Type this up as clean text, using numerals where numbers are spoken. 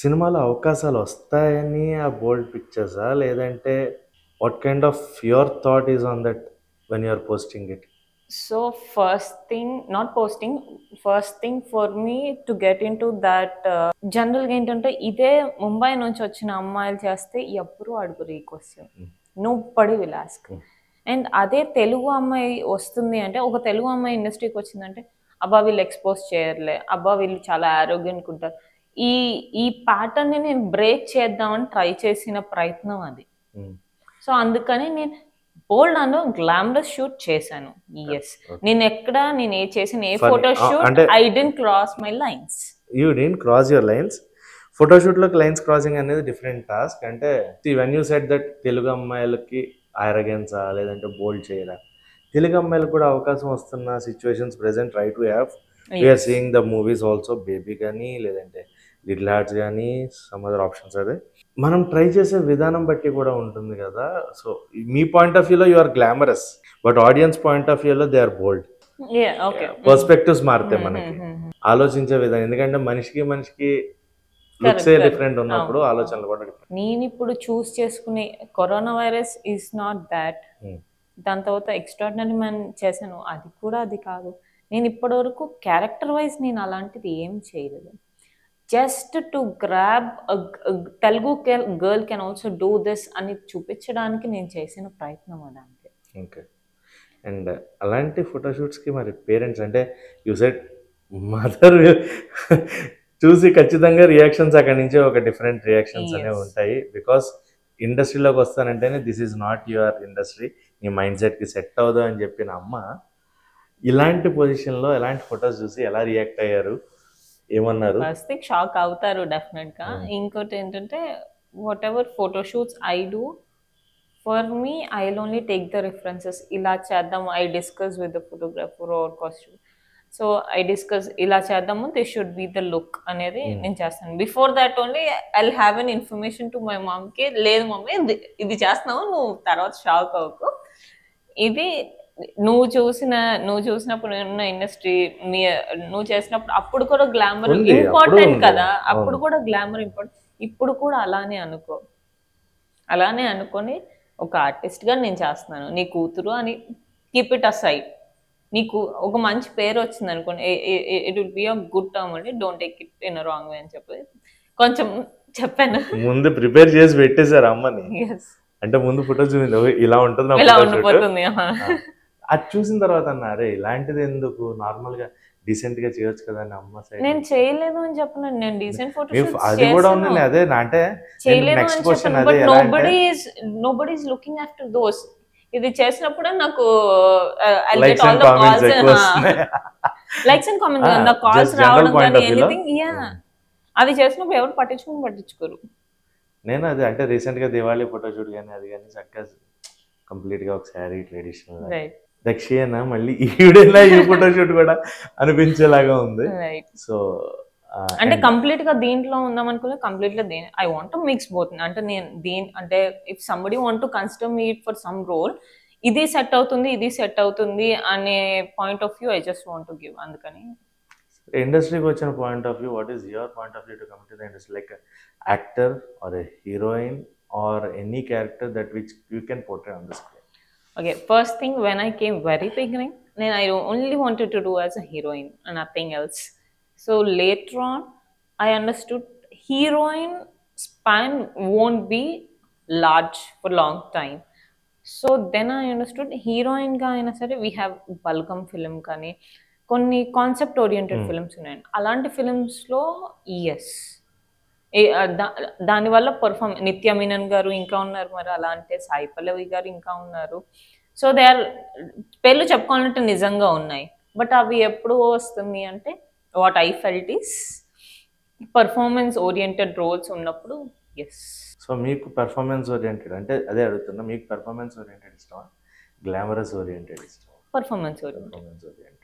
సినిమాలో అవకాశాలు వస్తాయని ఆ బోల్డ్ పిక్చర్సా? లేదంటే what kind of your thought is on that when you are posting it? So first thing, not posting, first thing for me to get into that జనరల్గా ఏంటంటే ఇదే ముంబై నుంచి వచ్చిన అమ్మాయిలు చేస్తే ఎవ్వరూ అడుగురు ఈ question. Nobody will ask. And అదే తెలుగు అమ్మాయి వస్తుంది అంటే, ఒక తెలుగు అమ్మాయి ఇండస్ట్రీకి వచ్చిందంటే, అబ్బా వీళ్ళు ఎక్స్పోజ్ చేయర్లే, అబ్బా వీళ్ళు చాలా ఆరోగ్యంగా ఉంటారు. ఈ ఈ ప్యాటర్న్ని నేను బ్రేక్ చేద్దామని ట్రై చేసిన ప్రయత్నం అది. సో అందుకని నేను బోల్డ్ అను గ్లామరస్ షూట్ చేశాను. ఎస్, నేను ఏ చేసిన ఏ photo shoot I didn't cross my lines. You didn't cross your lines. ఫోటోషూట్లోకి లైన్స్ క్రాసింగ్ అనేది డిఫరెంట్ టాస్క్. అంటే when you set that Telugu అమ్మాయిలకి ఆరగెన్సా లేదంటే బోల్డ్ చేయరా, తెలుగు అమ్మాయిలకు కూడా అవకాశం వస్తున్న situations present right we have. We are seeing the movies also, baby కానీ లేదంటే లిటిల్ హార్ట్స్ కానీ సమ్ అదర్ ఆప్షన్స్. అదే మనం ట్రై చేసే విధానం బట్టి కూడా ఉంటుంది కదా. సో మీ పాయింట్ ఆఫ్ వ్యూలో you are glamorous, but audience point of వ్యూలో దే ఆర్ బోల్డ్. పర్స్పెక్టివ్స్ మారుతాయి మనకి, ఆలోచించే విధానం. ఎందుకంటే మనిషికి లుక్సే డిఫరెంట్ ఉన్నప్పుడు ఆలోచనలు కూడా డిఫరెంట్. నేను ఇప్పుడు చూస్ చేసుకునే corona virus is not that. దాని తర్వాత ఎక్స్ట్రాడినరీ మ్యాన్ చేశాను, అది కూడా అది కాదు. నేను ఇప్పటివరకు క్యారెక్టర్ వైజ్ నేను అలాంటిది ఏం చేయలేదు. Just to grab Telugu girl can also do this అని చూపించడానికి నేను చేసిన ప్రయత్నం అది అంతే. ఓకే. అండ్ అలాంటి ఫోటోషూట్స్కి మరి పేరెంట్స్ అంటే యూ సెడ్ మదర్ చూసి ఖచ్చితంగా రియాక్షన్స్ అక్కడి నుంచి ఒక డిఫరెంట్ రియాక్షన్స్ అనేవి ఉంటాయి. బికాస్ ఇండస్ట్రీలోకి వస్తానంటేనే this is not your industry, నీ మైండ్ సెట్కి సెట్ అవ్వదు అని చెప్పిన అమ్మ ఇలాంటి పొజిషన్లో ఎలాంటి ఫొటోస్ చూసి ఎలా రియాక్ట్ అయ్యారు, ఏమన్నారు? ఫస్ట్ షాక్ అవుతారు డెఫినెట్గా. ఇంకోటి ఏంటంటే whatever photoshoots I do, for me I will only take the references. ఇలా చేద్దాం, I discuss with the photographer or costume. So I discuss ఇలా చేద్దాము, this should be the look అనేది నేను చేస్తాను. Before that only I will have an information to my మామ్కి, లేదు mummy ఇది చేస్తున్నావు, నువ్వు తర్వాత షాక్ అవ్వకు, ఇది నువ్వు చూసినప్పుడు ఉన్న ఇండస్ట్రీ, నువ్వు చేసినప్పుడు అప్పుడు కూడా గ్లామర్ ఇంపార్టెంట్ కదా, అప్పుడు కూడా గ్లామర్ ఇంపార్టెంట్, ఇప్పుడు కూడా అలానే అనుకొని ఒక ఆర్టిస్ట్గా నేను చేస్తున్నాను, నీ కూతురు అని కీప్ ఇట్ అసైడ్. నీకు ఒక మంచి పేరు వచ్చింది అనుకోండి, it will be a good term అండి, don't take it in wrong way అని చెప్పి కొంచెం చెప్పాను. ముందు ప్రిపేర్ చేసి పెట్టేశారు అమ్మని. అంటే ముందు ఫోటో చూసింది ఇలా ఉంటుంది, ఇలా ఉండిపోతుంది. అది చూసిన తర్వాత అన్నారే ఇలాంటిది ఎందుకు, నార్మల్ గా డీసెంట్ గా చేయొచ్చు కదా అని అమ్మ సైడ్. నేను చేయలేదు అని చెప్పను, నేను డీసెంట్ ఫోటోషూట్స్ అది కూడా ఉంది. అదే అంటే చేయలేదు అని చెప్పను, but nobody is looking after those. ఇది చేసినప్పుడు నాకు లైక్స్ అండ్ కామెంట్స్ నా కాల్స్ రావడం కానీ ఎనీథింగ్, అది చేసినప్పుడు ఎవరు పట్టించుకోరు. నేను అది అంటే రీసెంట్ గా దివాళీ ఫోటోషూట్ కానీ అది కానీ చక్కగా కంప్లీట్ గా ఒక శారీ ట్రెడిషనల్ దక్షిణ మళ్ళీ ఈవిడేలా ఈ ఫోటోషూట్ కూడా అనిపించేలాగా ఉంది. సో అంటే కంప్లీట్ గా దీంట్లో ఉందాం అనుకున్నా, కంప్లీట్ గా I want to mix both. అంటే నేను అంటే if somebody want to consider me for some role, ఇది సెట్ అవుతుంది అనే point of view I just want to give. అందుకని ఇండస్ట్రీకి వచ్చిన point of view, what is your point of view to come to the industry, like actor or a heroine or any character that which you can portray on the screen? Okay, first thing, when I came very beginning, then I only wanted to do as a heroine and nothing else. So later on, I understood heroine span won't be large for long time. So then I understood heroine ga aina sare we have Balgam film kani konni concept oriented films unnayandi. Alanti films lo yes, దానివల్ల perform నిత్య మీనన్ గారు ఇంకా ఉన్నారు, మరి అలా అంటే సాయి పల్లవి గారు ఇంకా ఉన్నారు. సో దే ఆర్ పేర్లు చెప్పుకోవాలంటే నిజంగా ఉన్నాయి, బట్ అవి ఎప్పుడు వస్తుంది అంటే what I felt is performance oriented roles ఉన్నప్పుడు. ఎస్. సో మీకు పర్ఫార్మెన్స్ ఓరియంటెడ్ అంటే అదే అడుగుతున్నా, మీకు పర్ఫార్మెన్స్ ఓరియంటెడ్ ఇష్టమా, గ్లామరస్ ఓరియంటెడ్ ఇష్టమా? Performance oriented.